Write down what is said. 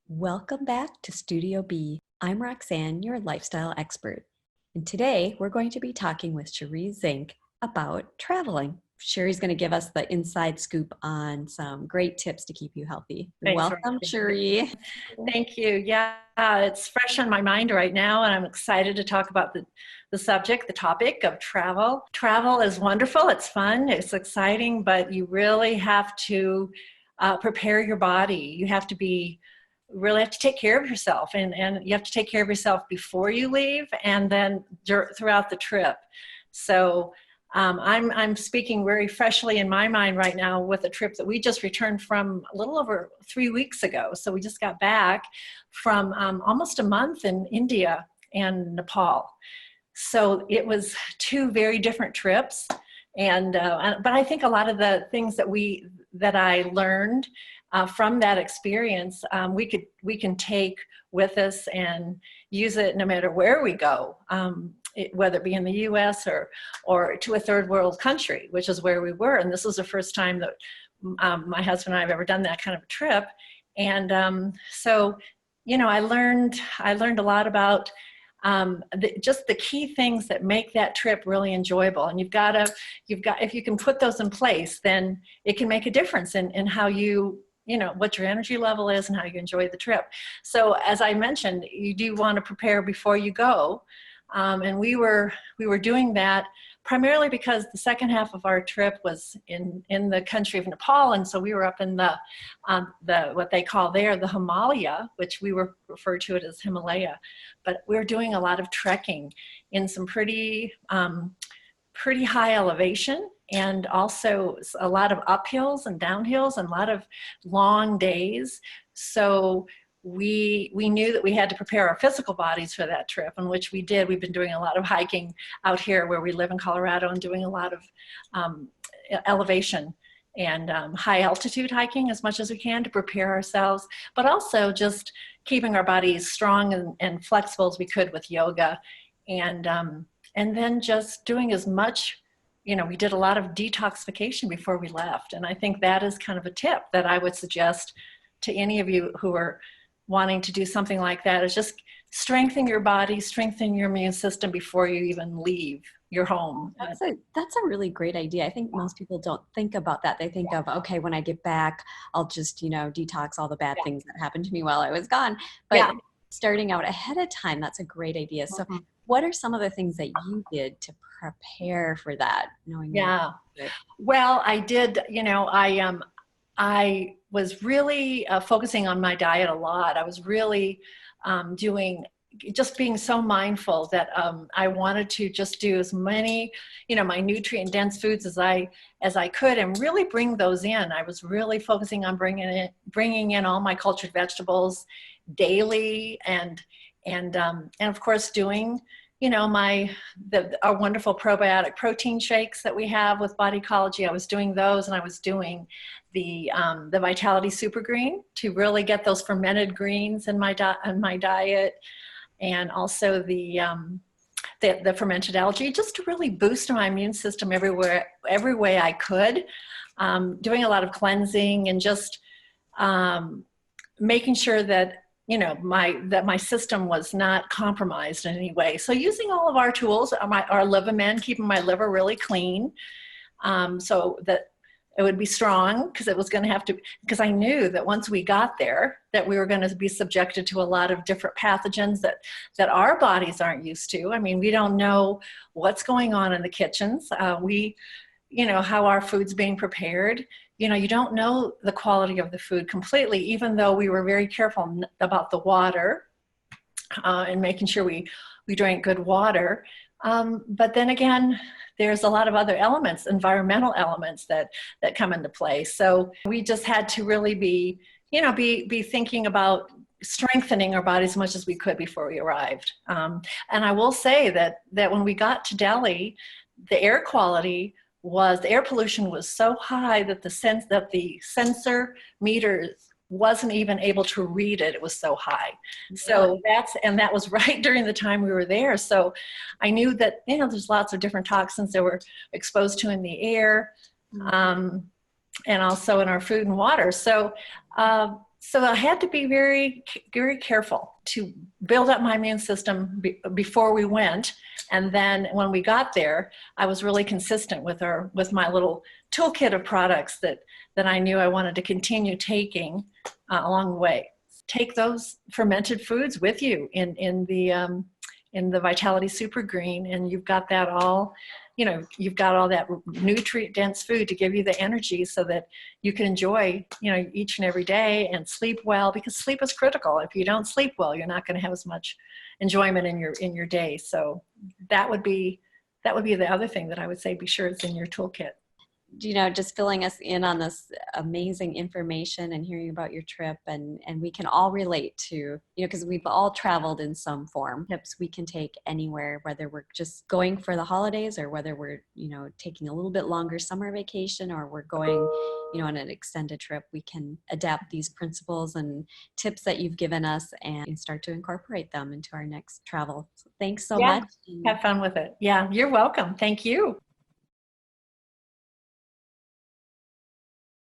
Welcome back to Studio B. I'm Roxanne, your lifestyle expert. And today we're going to be talking with Sheree Zink about traveling. Sheree's going to give us the inside scoop on some great tips to keep you healthy. Thanks, Welcome, Roxanne. Sheree. Thank you. Yeah, it's fresh on my mind right now, and I'm excited to talk about the subject, the topic of travel. Travel is wonderful. It's fun. It's exciting, but you really have to prepare your body. You have to really have to take care of yourself, and you have to take care of yourself before you leave and then throughout the trip. So I'm speaking very freshly in my mind right now with a trip that we just returned from a little over 3 weeks ago. So we just got back from almost a month in India and Nepal. So it was two very different trips. But I think a lot of the things that I learned from that experience, we can take with us and use it no matter where we go. Whether it be in the U.S. or to a third world country, which is where we were. And this was the first time that my husband and I have ever done that kind of a trip. And so, you know, I learned a lot about just the key things that make that trip really enjoyable. And if you can put those in place, then it can make a difference in how you know, what your energy level is and how you enjoy the trip. So as I mentioned, you do want to prepare before you go. And we were doing that primarily because the second half of our trip was in the country of Nepal, and so we were up in the what they call there the Himalaya, which we refer to it as Himalaya. But we were doing a lot of trekking in some pretty high elevation, and also a lot of uphills and downhills and a lot of long days. So we knew that we had to prepare our physical bodies for that trip, and which we did. We've been doing a lot of hiking out here where we live in Colorado, and doing a lot of elevation and high altitude hiking as much as we can to prepare ourselves, but also just keeping our bodies strong and flexible as we could with yoga, and then just doing as much. You know, we did a lot of detoxification before we left, and I think that is kind of a tip that I would suggest to any of you who are wanting to do something like that, is just strengthen your body, strengthen your immune system before you even leave your home. That's a really great idea. I think most people don't think about that. They think of, okay, when I get back, I'll just, detox all the bad things that happened to me while I was gone. But starting out ahead of time, that's a great idea. So what are some of the things that you did to prepare for that? Well, I did, I was really focusing on my diet a lot. I was really just being so mindful that I wanted to just do as many, my nutrient dense foods as I could, and really bring those in. I was really focusing on bringing in all my cultured vegetables daily, and of course doing, our wonderful probiotic protein shakes that we have with Body Ecology. I was doing those, and I was doing the Vitality Super Green to really get those fermented greens in my diet, and also the fermented algae, just to really boost my immune system every way I could. Doing a lot of cleansing and just making sure that my system was not compromised in any way. So using all of our tools, our Liver-Men, keeping my liver really clean, so that it would be strong, because I knew that once we got there, that we were going to be subjected to a lot of different pathogens that our bodies aren't used to. I mean, we don't know what's going on in the kitchens. How our food's being prepared. You don't know the quality of the food completely, even though we were very careful about the water and making sure we drank good water. But then again, there's a lot of other elements, environmental elements that come into play. So we just had to really be thinking about strengthening our bodies as much as we could before we arrived. And I will say that when we got to Delhi, the air pollution was so high that the sensor meters wasn't even able to read it. It was so high. So that was right during the time we were there. So I knew that, there's lots of different toxins that were exposed to in the air, and also in our food and water. So So I had to be very, very careful to build up my immune system before we went. And then when we got there, I was really consistent with my little toolkit of products that I knew I wanted to continue taking along the way. Take those fermented foods with you in the Vitality Super Green, and you've got that all, you've got all that nutrient dense food to give you the energy so that you can enjoy, each and every day and sleep well, because sleep is critical. If you don't sleep well, you're not going to have as much enjoyment in your day. So that would be the other thing that I would say, be sure it's in your toolkit. Just filling us in on this amazing information and hearing about your trip, and we can all relate to, because we've all traveled in some form. Tips we can take anywhere, whether we're just going for the holidays or whether we're, taking a little bit longer summer vacation, or we're going, on an extended trip. We can adapt these principles and tips that you've given us and start to incorporate them into our next travel. So thanks so much. Have fun with it. Yeah, you're welcome. Thank you.